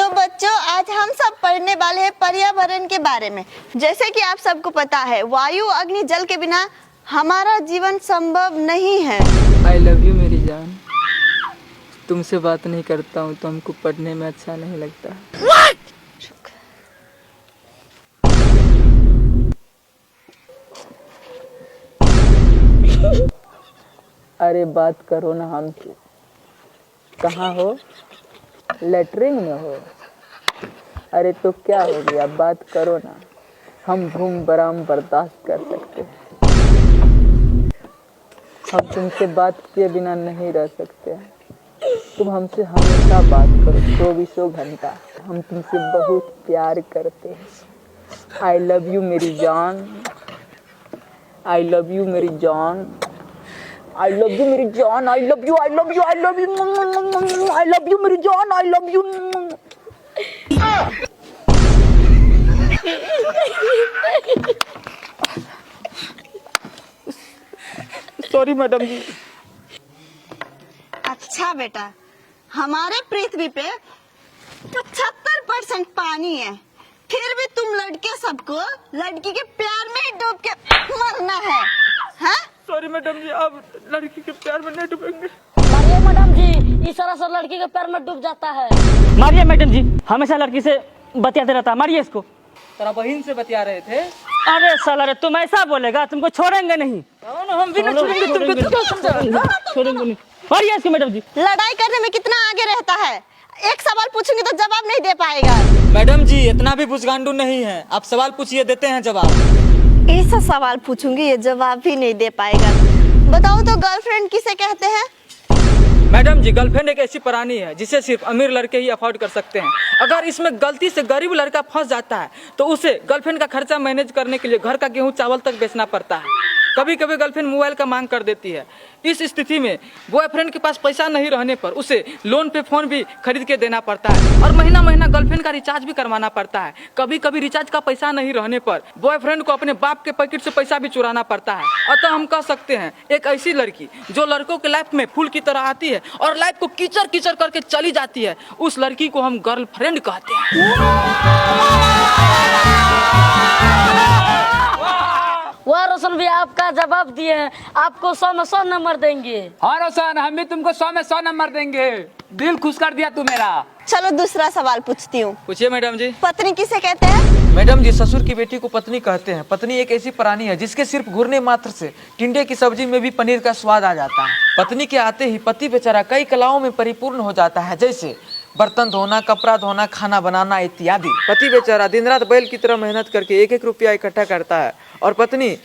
तो बच्चों, आज हम सब पढ़ने वाले हैं पर्यावरण के बारे में। जैसे कि आप सबको पता है, वायु, अग्नि, जल के बिना हमारा जीवन संभव नहीं है। आई लव यू मेरी जान। तुमसे बात नहीं करता हूँ तो हमको पढ़ने में अच्छा नहीं लगता। अरे बात करो ना हमसे। कहाँ हो? लेटरिन में हो? अरे तो क्या हो गया, बात करो ना। हम भूम बराम बर्दाश्त कर सकते हैं। हम तुमसे बात किए बिना नहीं रह सकते। तुम हमसे हमेशा बात करो, 24 घंटा। हम तुमसे बहुत प्यार करते हैं। आई लव यू मेरी जान। आई लव यू मेरी जान। आई लव यू मेरी जान। I love you, I love you, I love you, I love you मेरी जान। I love you. Sorry madam ji. अच्छा बेटा, हमारे पृथ्वी पे 75% पानी है, फिर भी तुम लड़के सबको लड़की के प्यार में ही डूब के मरना है, हाँ? सॉरी मैडम जी, आप लड़की के प्यार में नहीं डूबेंगे। मारिए मैडम जी, इस तरह से लड़की के प्यार में डूब जाता है। मारिए मैडम जी, हमेशा लड़की से बतियाते रहता है, मारिए इसको। तेरा बहन से बतिया रहे थे। अरे साला रे, तुम ऐसा बोलेगा, तुमको छोड़ेंगे नहीं। हम भी नहीं छोड़ेंगे तुमको। छोड़ेंगे नहीं। मारिए इसको मैडम जी। लड़ाई करने में कितना आगे रहता है। एक सवाल पूछूंगी तो जवाब नहीं दे पाएगा। मैडम जी, इतना भी बुजगांडू नहीं है। आप सवाल पूछिए, देते हैं जवाब। ऐसा सवाल पूछूंगी, ये जवाब भी नहीं दे पाएगा। बताओ तो, गर्लफ्रेंड किसे कहते हैं? मैडम जी, गर्लफ्रेंड एक ऐसी प्राणी है जिसे सिर्फ अमीर लड़के ही अफोर्ड कर सकते हैं। अगर इसमें गलती से गरीब लड़का फंस जाता है तो उसे गर्लफ्रेंड का खर्चा मैनेज करने के लिए घर का गेहूं चावल तक बेचना पड़ता है। कभी कभी गर्लफ्रेंड मोबाइल का मांग कर देती है। इस स्थिति में बॉयफ्रेंड के पास पैसा नहीं रहने पर उसे लोन पे फोन भी खरीद के देना पड़ता है और महीना महीना गर्लफ्रेंड का रिचार्ज भी करवाना पड़ता है। कभी कभी रिचार्ज का पैसा नहीं रहने पर बॉयफ्रेंड को अपने बाप के पैकेट से पैसा भी चुराना पड़ता है। अतः हम कह सकते हैं, एक ऐसी लड़की जो लड़कों के लाइफ में फूल की तरह आती है और लाइफ को कीचड़ कीचड़ करके चली जाती है, उस लड़की को हम गर्लफ्रेंड कहते हैं। वह रोशन भी आपका जवाब दिए हैं, आपको 100 में 100 नंबर देंगे। हाँ रोशन, हम भी तुमको 100 में 100 नंबर देंगे। दिल खुश कर दिया तू मेरा। चलो दूसरा सवाल पूछती हूँ। पूछिए मैडम जी। पत्नी किसे कहते हैं? मैडम जी, ससुर की बेटी को पत्नी कहते हैं। पत्नी एक ऐसी प्राणी है जिसके सिर्फ घूरने मात्र से टिंडे की सब्जी में भी पनीर का स्वाद आ जाता है। पत्नी के आते ही पति बेचारा कई कलाओं में परिपूर्ण हो जाता है, जैसे बर्तन धोना, कपड़ा धोना, खाना बनाना इत्यादि। पति बेचारा दिन रात बैल की तरह मेहनत करके 1-1 रुपया इकट्ठा करता है और पत्नी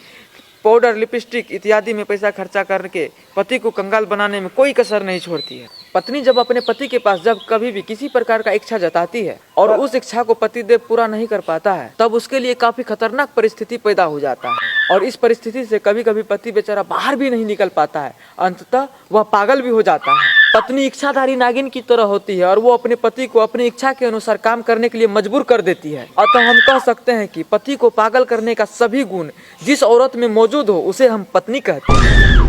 पाउडर, लिपस्टिक इत्यादि में पैसा खर्चा करके पति को कंगाल बनाने में कोई कसर नहीं छोड़ती है। पत्नी जब अपने पति के पास जब कभी भी किसी प्रकार का इच्छा जताती है और उस इच्छा को पतिदेव पूरा नहीं कर पाता है, तब उसके लिए काफी खतरनाक परिस्थिति पैदा हो जाता है और इस परिस्थिति से कभी कभी पति बेचारा बाहर भी नहीं निकल पाता है। अंततः वह पागल भी हो जाता है। पत्नी इच्छाधारी नागिन की तरह होती है और वो अपने पति को अपनी इच्छा के अनुसार काम करने के लिए मजबूर कर देती है। अतः हम कह सकते हैं कि पति को पागल करने का सभी गुण जिस औरत में मौजूद हो, उसे हम पत्नी कहते हैं।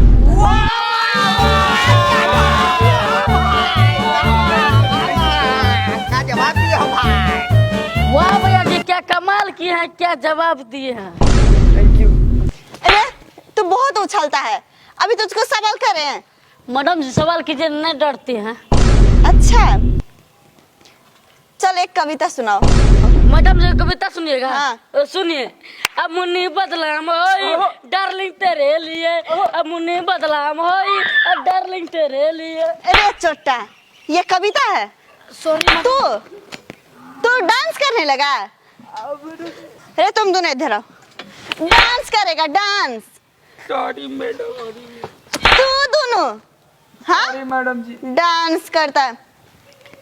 वाह भैया जी, क्या कमाल किए हैं, क्या जवाब दिए हैं। Thank you. अरे तू बहुत उछलता है, अभी तुझको सवाल कर रहे हैं। मैडम जी सवाल कीजिए, नहीं डरती हैं। अच्छा, चल एक कविता सुनाओ। मैडम जी कविता सुनिएगा। हाँ। सुनिए। अब मुन्नी बदलाम होई डार्लिंग तेरे लिए, अब मुन्नी बदलाम होई डार्लिंग तेरे लिए। अरे चोट्टा, ये कविता है? सॉरी तू डांस करने लगा? अरे तुम दोनों इधर आओ। डांस करेगा, डांस। Sorry madam. तू दोनों, हाँ, सॉरी मैडम जी। डांस करता है।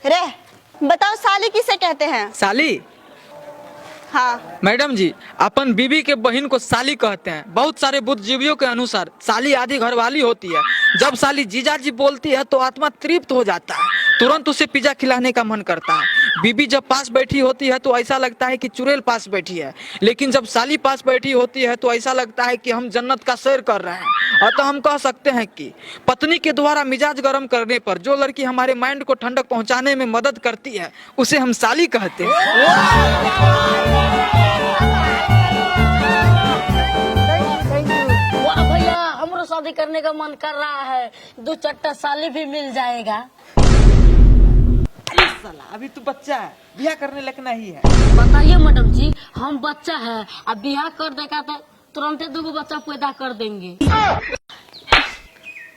रे बताओ, साली किसे कहते हैं? साली? हाँ मैडम जी, अपन बीबी के बहन को साली कहते हैं। बहुत सारे बुद्धिजीवियों के अनुसार साली आधी घरवाली होती है। जब साली जीजा जी बोलती है तो आत्मा तृप्त हो जाता है। तुरंत उसे पिज्जा खिलाने का मन करता है। बीबी जब पास बैठी होती है तो ऐसा लगता है कि चुड़ैल पास बैठी है, लेकिन जब साली पास बैठी होती है तो ऐसा लगता है कि हम जन्नत का सैर कर रहे हैं। अतः हम कह सकते हैं कि पत्नी के द्वारा मिजाज गर्म करने पर जो लड़की हमारे माइंड को ठंडक पहुंचाने में मदद करती है उसे हम साली कहते हैं। वाह भैया, हमरो शादी करने का मन कर रहा है, 2 चट्टा साली भी मिल जाएगा। अरे साला, अभी तू बच्चा है, ब्याह करने लगना ही है। बताइए मैडम जी, हम बच्चा है, अब बियाह कर देगा तो तुरंत 2 बच्चा पैदा कर देंगे।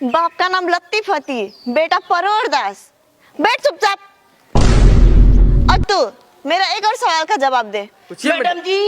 बाप का नाम लतीफ हती, बेटा परोर दास। बैठ चुपचाप। और तू मेरा एक और सवाल का जवाब दे। पूछिए मैडम जी